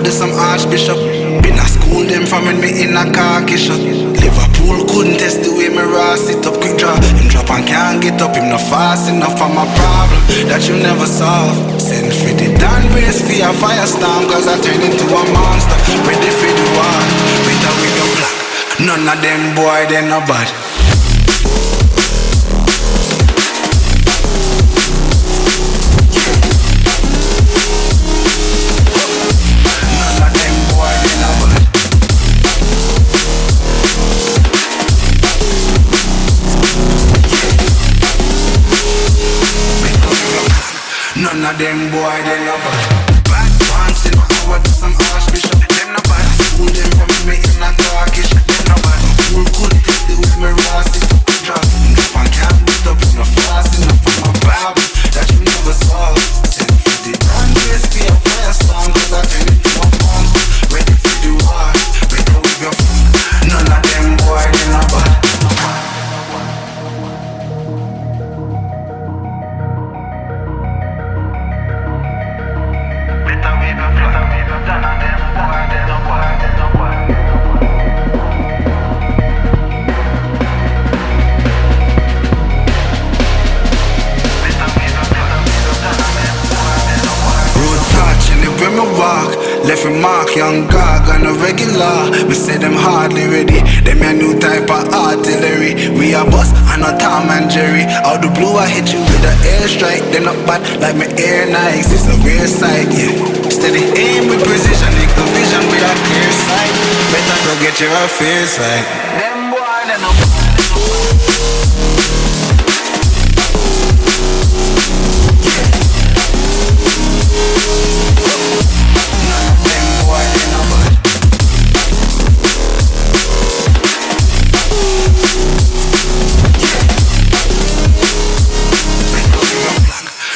do some archbishop. Been a school them from when me in a khaki shot. Liverpool couldn't test the way me raw sit up. Quick draw, him drop and can't get up. Him not fast enough for my problem that you never solve. Send for the Dan brace for a firestorm, cause I turn into a monster. Ready for the war, better with your flag. None of them boy, they no bad. None of them boy, they no bad. Bad pants in power to some archbishop. Them no bad. School them from me in a darkish. Them no bad. Fool couldn't test the way me raw sit up. Drop and can't beat up. No fast enough for my problem that you never solve. Send for the damn grace for your firestorm, cause I turn into a monster. Ready for the war, better with your phone. None of them boy, they no bad. Left a mark, young gog on a regular. Me say them hardly ready. Them a new type of artillery. We a boss and a Tom and Jerry. Out the blue I hit you with a airstrike. Them not bad like my air Nikes. It's a rare sight, yeah. Steady aim with precision, equal vision with a clear sight. Better go get your affairs right. Them boy they no bad.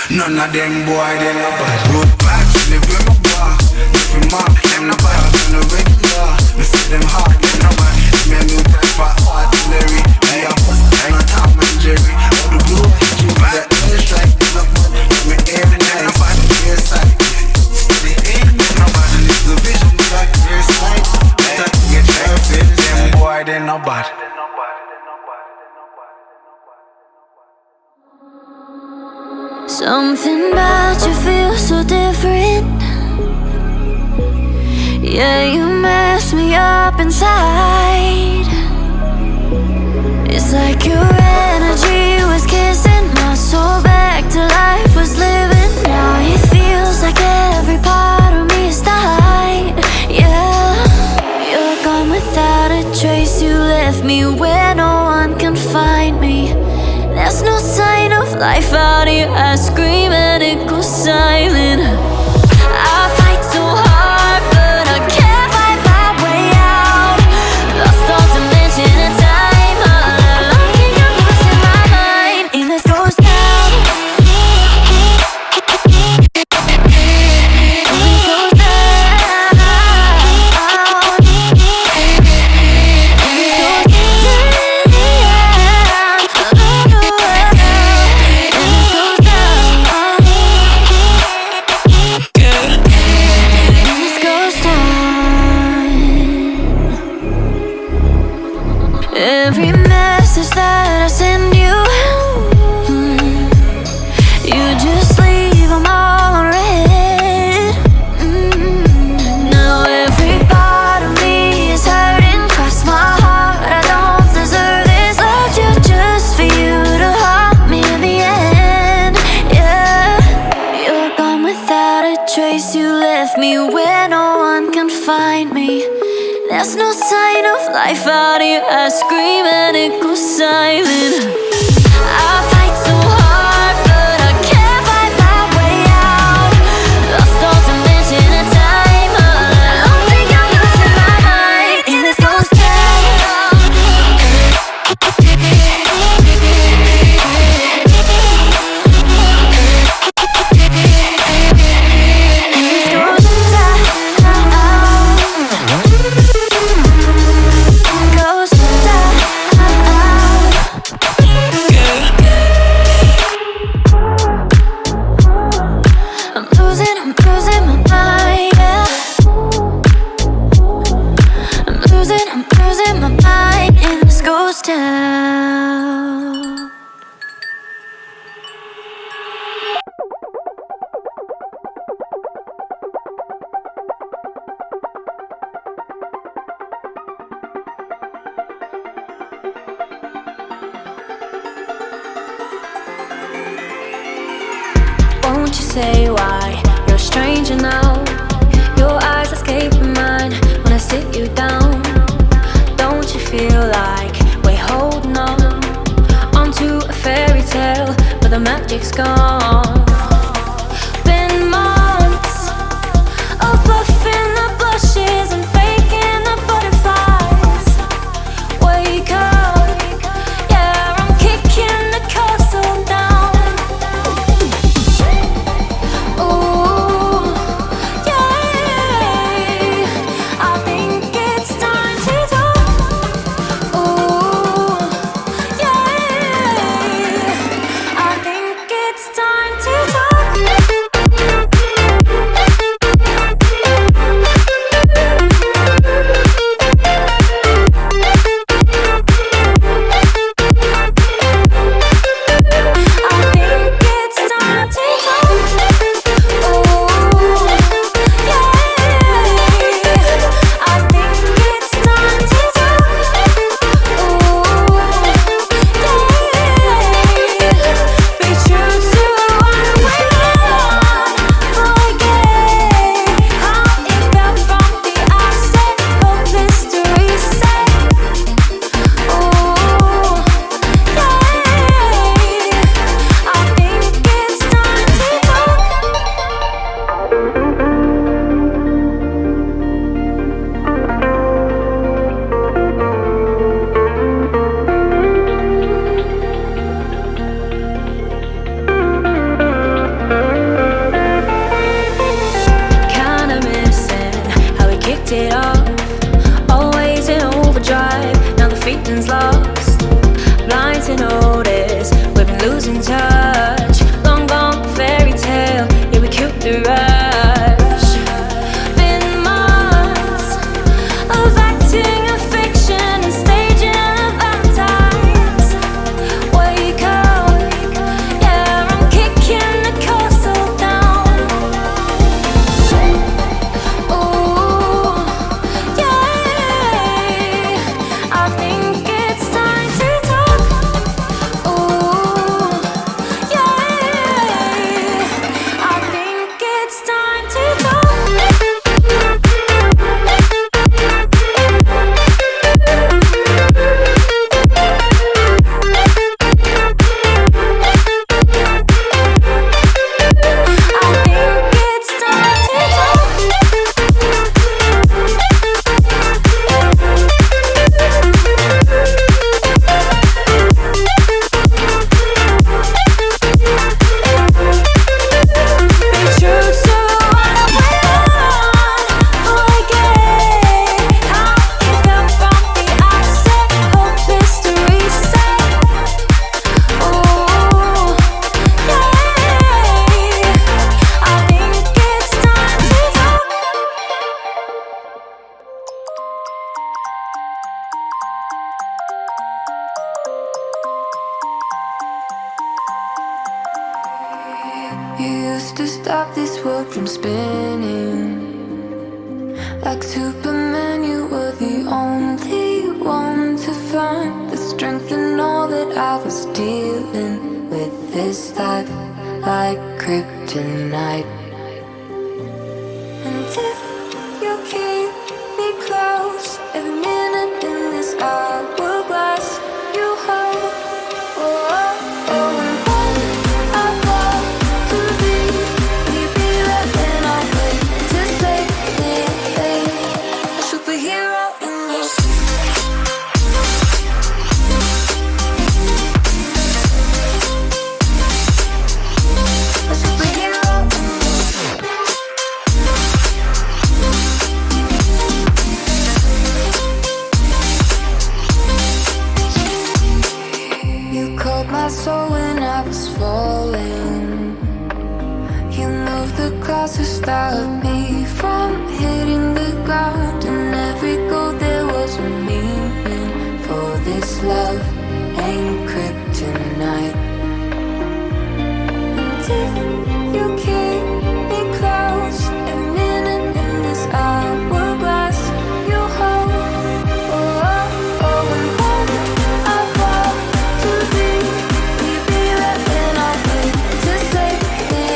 None of them boy, they no bad. Road back, live with my bar. If you mark, them no bad. On the regular, me see them hard, them no bad. Me a new type of artillery. Me a bust, I'm a Tom and Jerry. Out the blue, you with the airstrike, them no bad. Me every night, no bad, clear sight. Steady aim, them no bad. And it's the vision, we got clear sight. Better to get your fit, them boy, they no bad. Something about you feels so different. Yeah, you mess me up inside. It's like your energy was kissing my soul back to life, was living. Now it feels like every part of me is died. Yeah, you're gone without a trace. You left me where no one can find me. There's no sign of life out here. I scream and it goes silent. I fight so hard, but I can't find my way out. Lost all dimension and time. All alone, can you losing my mind? And this goes down. Every message that I send you, you just leave them all unread. Now every part of me is hurting. Cross my heart, I don't deserve this. Loved you just for you to haunt me in the end. Yeah, you're gone without a trace. You left me where no one can find me. There's no sign of life out here. I scream and it goes silent. I fight so hard, but I can't find my way out. Lost all dimension and time. All alone, think I'm losing my mind. And this goes down. Goes down. Don't you say why you're a stranger now. Your eyes escape mine when I sit you down. Don't you feel like we're holding on onto a fairy tale, but the magic's gone. Been months of bluffing the blushes and faking the butterflies. Wake up, yeah, I'm kicking the castle down. Ooh, yeah, I think it's time to talk. Ooh, yeah, I think it's time to talk. It off, always in overdrive. Now the feeling's lost, blind to notice we've been losing touch. Long gone fairy tale, yeah, we killed the rush. Been months of acting a fiction and staging a Valentine's. Wake up, yeah, I'm kicking the castle down. Ooh, I think it's time to talk. Ooh, yeah, I think it's time to talk. I think it's time to talk. You used to stop this world from spinning. Like Superman, you were the only one to find the strength in all that I was dealing with. This life like kryptonite. And if you keep me close, every minute in this hourglass you hold. Oh, oh, oh, and when I fall to be, will you be there when I wait to save me? A superhero in your a superhero in you called my soul when I was falling. You moved the clouds to stop me from hitting the ground. And every goal there was a meaning. For this love ain't kryptonite. And if you keep me close, every minute in this hourglass you hold. Oh, oh, oh, and when I fall to be, will you be there when I wait to save me?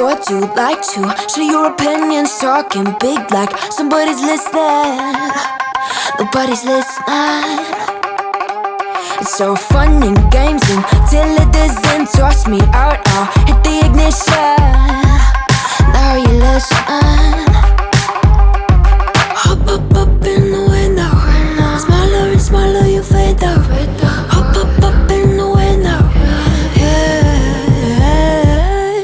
sure do like to share your opinions, talking big like somebody's listening. Nobody's listening. It's so fun and games until it doesn't. Toss me out, I'll hit the ignition. Now you listen. Hop up in the window. Smaller and smaller you fade out. Hop up in the window.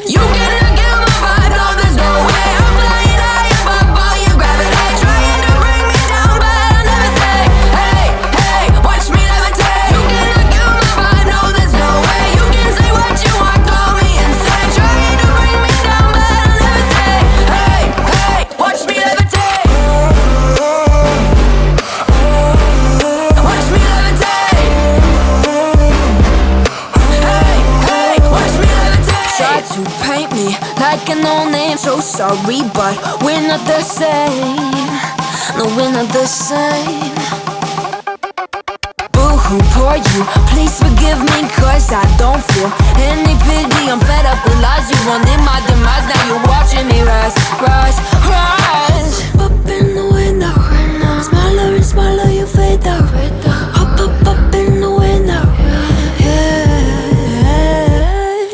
You cannot get my vibe, no there's no way. I'm flying high above all your gravity, trying to bring me down, but I'll never stay. Hey, hey, watch me levitate. You cannot get my vibe, no there's no way. You can say what you want, call me insane, trying to bring me down, but I'll never stay. Hey, hey, watch me levitate. Watch me levitate. Hey, hey, watch me levitate. Try to paint me like a no-name, so sorry, but we're not the same. No, we're not the same. Boo-hoo, poor you, please forgive me, cause I don't feel any pity. I'm fed up with lies, you wanted my demise. Now you're watching me rise, rise, rise. Up in the window. Smaller and smaller you fade out. Up in the window.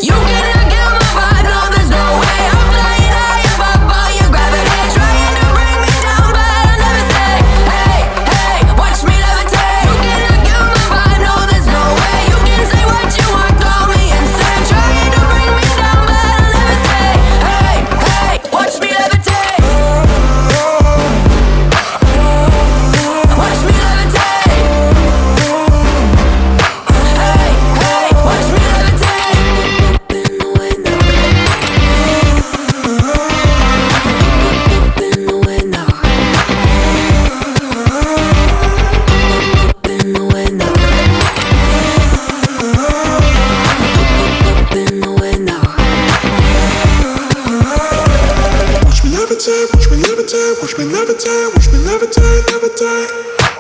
You cannot get my vibe, no there's no way. I'm flying high above all your gravity, trying to bring me down, but I'll never stay. Hey, hey, watch me levitate. You cannot get my vibe, no there's no way. You can say what you want, call me insane, trying to bring me down, but I'll never stay. Hey, hey, watch me levitate. Watch me levitate. Hey, hey, watch me levitate. Up in the window. Up in the window. Up in the window. Up in the window. Watch me levitate, watch me levitate, watch me levitate, watch me levitate, levitate.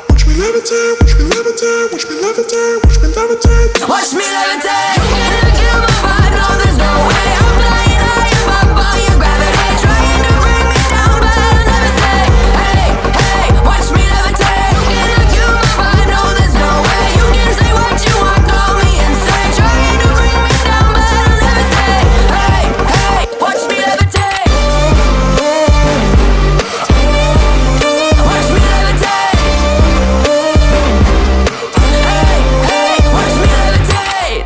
Watch me levitate, watch me levitate, watch me levitate, watch me levitate. Watch me levitate. You cannot kill my vibe, no there's no way. I'm flying high above all your gravity, trying to bring me down, but I'll never stay. Hey, hey, watch me levitate. You cannot kill my vibe, no there's no way. You can say what you want, call me insane, trying to bring me down, but I'll never stay. Hey, hey, watch me levitate. Watch me levitate. Hey, hey, watch me levitate.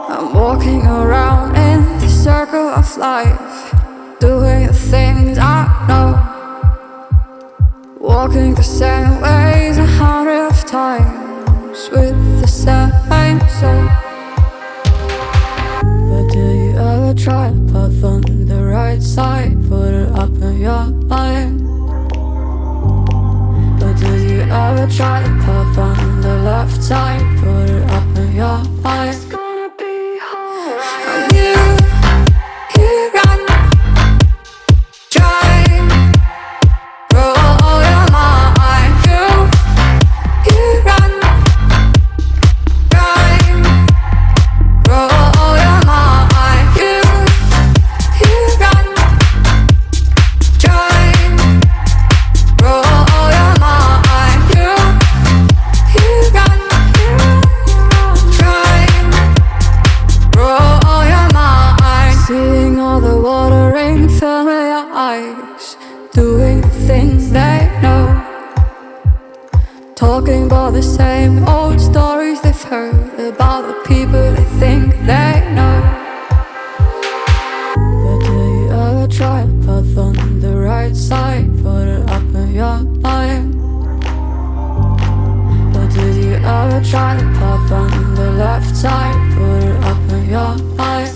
I'm walking around in the circle of life, doing the things I know, walking the same ways 100 times with the same soul. But do you ever try to path on the right side, put it up in your mind? But do you ever try to path on the left side, put it up in your mind? You run, drive, roll your mind. You run, drive, roll your mind. You run, drive, roll your mind. You run, drive, roll your mind. Seeing all the watering fill your eyes, doing the things they know, talking about the same old stories they've heard about the people they think they know. But do you ever try to path on the right side, put it up in your mind? But did you ever try to path on the left side, put it up in your mind?